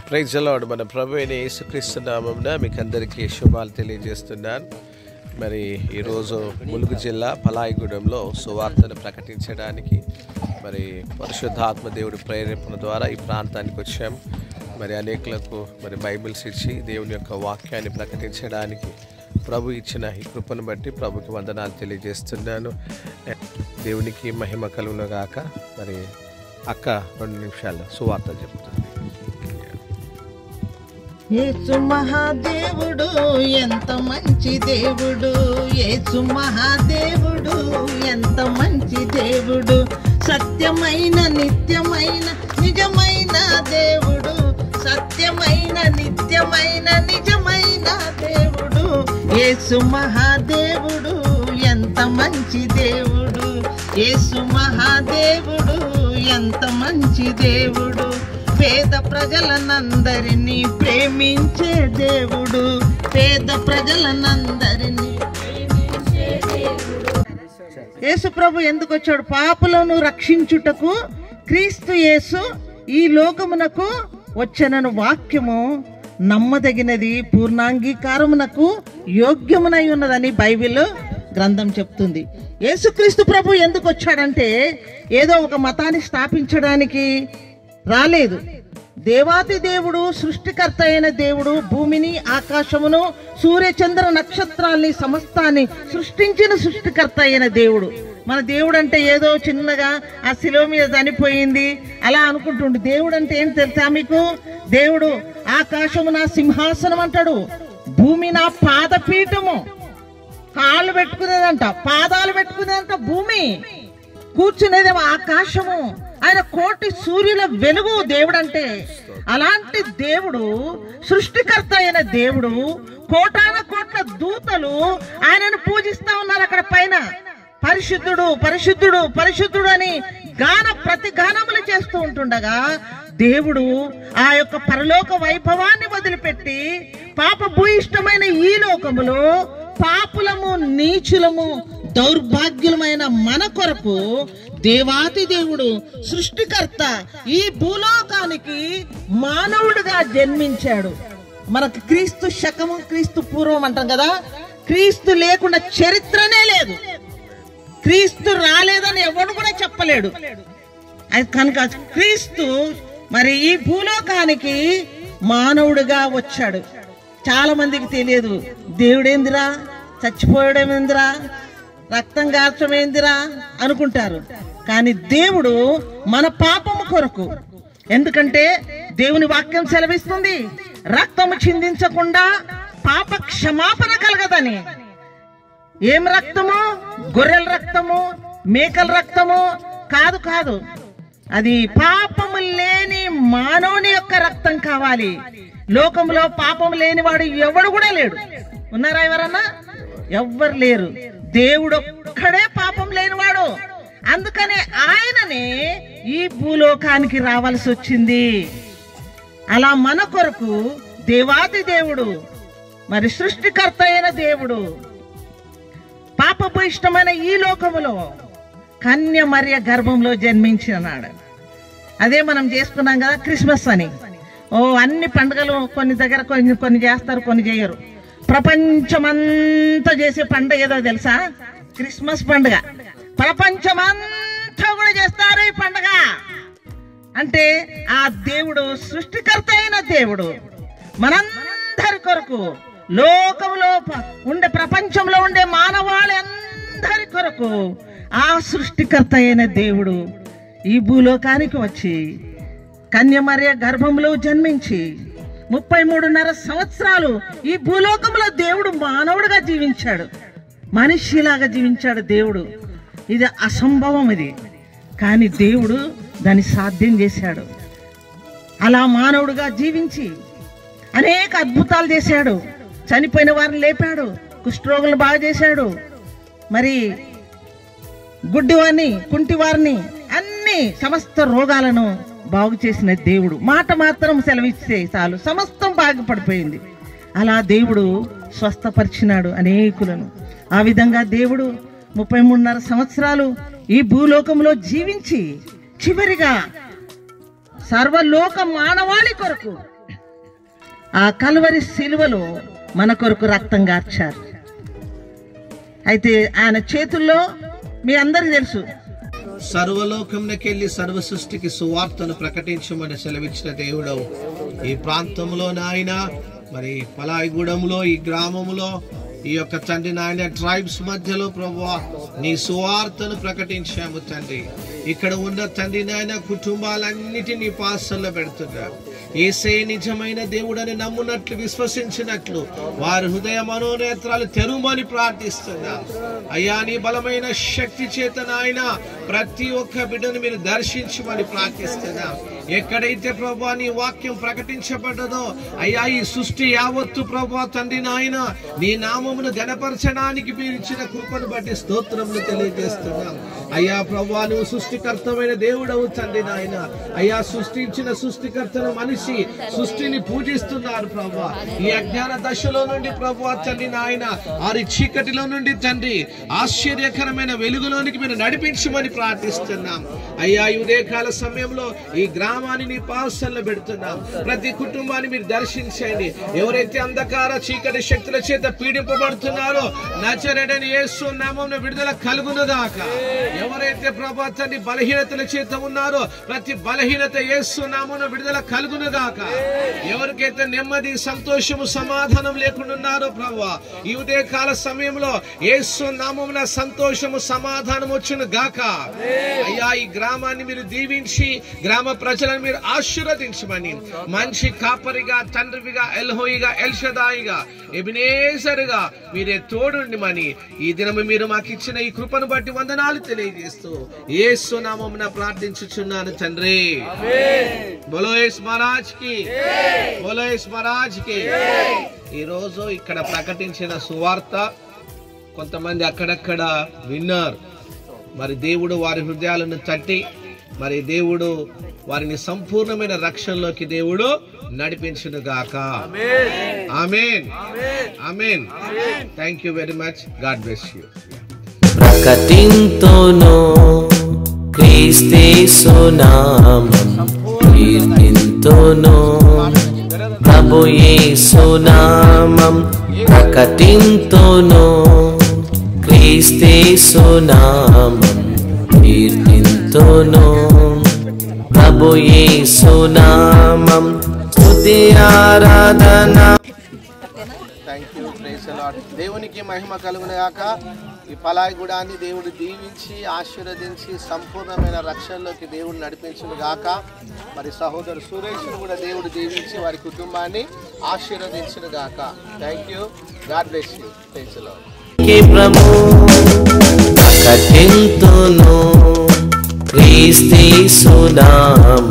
Praise the lord. మన ప్రభు అయిన యేసుక్రీస్తు నామమున మీకు అందరికీ శుభాలు తెలియజేస్తున్నాను. మరి ఈరోజు ములుగు జిల్లా పలాయిగూడెంలో సువార్తను ప్రకటించడానికి మరి పరిశుద్ధాత్మ దేవుడి ప్రేరేపణ ద్వారా ఈ ప్రాంతానికి వచ్చాము. మరి అనేకులకు మరి బైబిల్స్ ఇచ్చి దేవుని యొక్క వాక్యాన్ని ప్రకటించడానికి ప్రభు ఇచ్చిన ఈ కృపను బట్టి ప్రభుకి వందనాలు తెలియజేస్తున్నాను. దేవునికి మహిమ కలుగును గాక. మరి అక్క 2 నిమిషాలు సువార్త చెప్తుంది. యేసు మహాదేవుడు ఎంత మంచి దేవుడు, యేసు మహాదేవుడు ఎంత మంచి దేవుడు, సత్యమైన నిత్యమైన నిజమైన దేవుడు, సత్యమైన నిత్యమైన నిజమైన దేవుడు, యేసు మహాదేవుడు ఎంత మంచి దేవుడు, యేసు మహాదేవుడు ఎంత మంచి దేవుడు, పేద ప్రజలనందరినీ ప్రేమించే దేవుడు, పేద ప్రజలనందరినీ ప్రేమించే దేవుడు. యేసు ప్రభు ఎందుకు వచ్చాడు? పాపులను రక్షించుటకు క్రీస్తు యేసు ఈ లోకమునకు వచ్చనను వాక్యము నమ్మదగినది, పూర్ణాంగీకారమునకు యోగ్యమునై ఉన్నదని బైబిల్ గ్రంథం చెప్తుంది. యేసుక్రీస్తు ప్రభు ఎందుకు వచ్చాడంటే ఏదో ఒక మతాన్ని స్థాపించడానికి రాలేదు. దేవాతి దేవుడు, సృష్టికర్త అయిన దేవుడు భూమిని, ఆకాశమును, సూర్యచంద్ర నక్షత్రాల్ని సమస్తాన్ని సృష్టించిన సృష్టికర్త అయిన దేవుడు. మన దేవుడు అంటే ఏదో చిన్నగా ఆ శిలువ మీద చనిపోయింది అలా అనుకుంటుండు. దేవుడు అంటే ఏంటి తెలుసా మీకు? దేవుడు ఆకాశము నా సింహాసనం అంటాడు, భూమి నా పాదపీఠము. కాళ్ళు పెట్టుకునేదంట, పాదాలు పెట్టుకునేదంట భూమి, కూర్చునేదేమో ఆకాశము. ఆయన కోటి సూర్యుల వెలుగు దేవుడు అంటే. అలాంటి దేవుడు, సృష్టికర్త అయిన దేవుడు, కోటాన కోట్ల దూతలు ఆయనను పూజిస్తా ఉన్నారు అక్కడ పైన. పరిశుద్ధుడు పరిశుద్ధుడు పరిశుద్ధుడు అని ప్రతి గానములు చేస్తూ ఉంటుండగా దేవుడు ఆ యొక్క పరలోక వైభవాన్ని వదిలిపెట్టి పాప భూయిష్టమైన ఈ లోకములో పాపులము, నీచులము, దౌర్భాగ్యులమైన మన కొరకు దేవాతి దేవుడు, సృష్టికర్త ఈ భూలోకానికి మానవుడిగా జన్మించాడు. మనకు క్రీస్తు శకము, క్రీస్తు పూర్వం అంటాం కదా. క్రీస్తు లేకుండా చరిత్రనే లేదు. క్రీస్తు రాలేదని ఎవడు కూడా చెప్పలేడు. కనుక క్రీస్తు మరి ఈ భూలోకానికి మానవుడిగా వచ్చాడు. చాలా మందికి తెలియదు దేవుడేందిరా, చచ్చిపోయడమేందిరా, రక్తం గార్చమేందిరా అనుకుంటారు. కానీ దేవుడు మన పాపము కొరకు, ఎందుకంటే దేవుని వాక్యం సెలవిస్తుంది రక్తము చిందించకుండా పాప క్షమాపణ కలగదని. ఏం రక్తము? గొర్రెల రక్తము, మేకల రక్తము కాదు కాదు, అది పాపము లేని మానవుని యొక్క రక్తం కావాలి. లోకంలో పాపం లేనివాడు ఎవడు కూడా లేడు. ఉన్నారా ఎవరన్నా? ఎవ్వరు లేరు. దేవుడు ఒక్కడే పాపం లేనివాడు. అందుకనే ఆయననే ఈ భూలోకానికి రావాల్సి వచ్చింది. అలా మన కొరకు దేవాది దేవుడు, మరి సృష్టికర్త అయిన దేవుడు పాపపు ఇష్టమైన ఈ లోకములో కన్య మరియ గర్భంలో జన్మించినాడు. అదే మనం చేసుకున్నాం కదా క్రిస్మస్ అని. అన్ని పండుగలు కొన్ని దగ్గర కొన్ని చేస్తారు, కొన్ని చేయరు. ప్రపంచమంతా చేసే పండుగ ఏదో తెలుసా? క్రిస్మస్ పండుగ. ప్రపంచమంతా కూడా చేస్తారు ఈ పండుగ. అంటే ఆ దేవుడు సృష్టికర్త అయిన దేవుడు మనందరి కొరకు, లోకంలో ఉండే ప్రపంచంలో ఉండే మానవాళి కొరకు ఆ సృష్టికర్త అయిన దేవుడు ఈ భూలోకానికి వచ్చి కన్యమర్య గర్భంలో జన్మించి 33.5 సంవత్సరాలు ఈ భూలోకంలో దేవుడు మానవుడిగా జీవించాడు, మనిషిలాగా జీవించాడు దేవుడు. ఇది అసంభవం ఇది, కానీ దేవుడు దాన్ని సాధ్యం చేశాడు. అలా మానవుడిగా జీవించి అనేక అద్భుతాలు చేశాడు. చనిపోయిన వారిని లేపాడు, కుష్ఠరోగులను బాగా చేశాడు, మరి గుడ్డివారిని, కుంటివారిని, అన్ని సమస్త రోగాలను బాగు చేసిన దేవుడు. మాట మాత్రం సెలవిస్తే చాలు సమస్తం బాగుపడిపోయింది. అలా దేవుడు స్వస్థపరిచినాడు అనేకులను. ఆ విధంగా దేవుడు 33.5 సంవత్సరాలు ఈ భూలోకంలో జీవించి చివరిగా సర్వలోక మానవాళి కొరకు ఆ కల్వరి శిలువలో మన కొరకు రక్తం గార్చారు. అయితే ఆయన చేతుల్లో మీ అందరికీ తెలుసు, సర్వలోకంలోకెళ్ళి సర్వ సృష్టికి సువార్తను ప్రకటించమని సెలవిచ్చిన దేవుడు ఈ ప్రాంతంలో నాయన, మరి పలాయిగూడెంలో, ఈ గ్రామంలో, ఈ యొక్క తండ్రి నాయన ట్రైబ్స్ మధ్యలో ప్రభువా నీ సువార్తను ప్రకటించాము తండ్రి. ఇక్కడ ఉన్న తండ్రి నాయన కుటుంబాలన్నిటినీ పాసల్లో పెడుతున్నారు. యేసే నిజమైన దేవుడని నమ్మునట్లు, విశ్వసించినట్లు వారి హృదయ మనోనేత్రాలు తెరుమని ప్రార్థిస్తున్నాం. అయ్యా నీ బలమైన శక్తి చేత నాయన ప్రతి ఒక్క బిడ్డను మీరు దర్శించమని ప్రార్థిస్తున్నాం. ఎక్కడైతే ప్రభువా నీ వాక్యం ప్రకటించబడ్డదో అయ్యా ఈ సృష్టి యావత్తు ప్రభువా తండ్రి నాయన నీ నామమును గణపరచడానికి మీరు ఇచ్చిన కృపను బట్టి స్తోత్రములు తెలియజేస్తున్నాం. అయ్యా ప్రభువా నువ్వు సృష్టికర్తమైన దేవుడవు తండ్రి నాయన. అయ్యా సృష్టించిన సృష్టికర్తను మనిషి సృష్టిని పూజిస్తున్నారు ప్రభువా. ఈ అజ్ఞాన దశలో నుండి ప్రభువా తండ్రి నాయన ఆరి చీకటిలో నుండి తండ్రి ఆశ్చర్యకరమైన వెలుగులోనికి మీరు నడిపించమని ప్రార్థిస్తున్నాం. అయ్యా ఈ ఉదయకాల సమయంలో ఈ గ్రామాన్ని నీ పాసల్లో పెడుతున్నాం. ప్రతి కుటుంబాన్ని మీరు దర్శించండి. ఎవరైతే అంధకార చీకటి శక్తుల చేత పీడింపబడుతున్నారో నజరేయుడైన యేసు నామమున విడుదల కలుగునుగాక. ఎవరైతే ప్రభువా తండ్రి బలహీనతల చేత ఉన్నారో ప్రతి బలహీనత యేసు నామమున విడుదల కలుగునుగాక. ఎవరికైతే నెమ్మది, సంతోషము, సమాధానం లేకుండా ఉన్నారో ప్రభువా ఈ ఉదయకాల సమయంలో యేసు నామమున సంతోషము, సమాధానం వచ్చును గాక. అయ్యా ఈ గ్రామాన్ని మీరు దీవించి గ్రామ ప్రజలను మీరు ఆశీర్వదించమని మంచి కాపరిగా, తండ్రిగా, ఎల్హోయిగా, ఎల్షదాయిగా, ఎబినేజరుగా మీరే తోడుండిమని ఈ దినము మీరు మాకు ఇచ్చిన ఈ కృపను బట్టి వందనాలు తెలియజేస్తూ యేసు నామమున ప్రార్థించుచున్నాను తండ్రి. బోలో యేసు మహారాజ్ కి, బోలో యేసు మహారాజ్ కి. ఈ రోజు ఇక్కడ ప్రకటించిన సువార్త కొంతమంది అక్కడక్కడ విన్నారు. మరి దేవుడు వారి హృదయాలను తట్టి మరి దేవుడు వారిని సంపూర్ణమైన రక్షణలోకి దేవుడు నడిపించును గాక. Amen, amen. Thank you very much. God bless you. ప్రకటింతును క్రీస్తు నామం, కీర్తింతును ప్రభు యేసు నామం. ప్రకటింతును క్రీస్తు నామం, కీర్తింతును ప్రభు యేసు నామం. స్తుతి ఆరాధన. Thank you. Praise the lord. దేవునికి మహిమ కలుగునుగాక. ఈ పలాయిగూడాన్ని దేవుడు దీవించి ఆశీర్వదించి సంపూర్ణమైన రక్షణలోకి దేవుడు నడిపించును గాక. మరి సహోదరు సురేష్ను కూడా దేవుడు దీవించి వారి కుటుంబాన్ని ఆశీర్వదించును గాక. Thank you. God bless you. Praise the Lord. ప్రభు ప్రకటింతును క్రీస్తు నామం.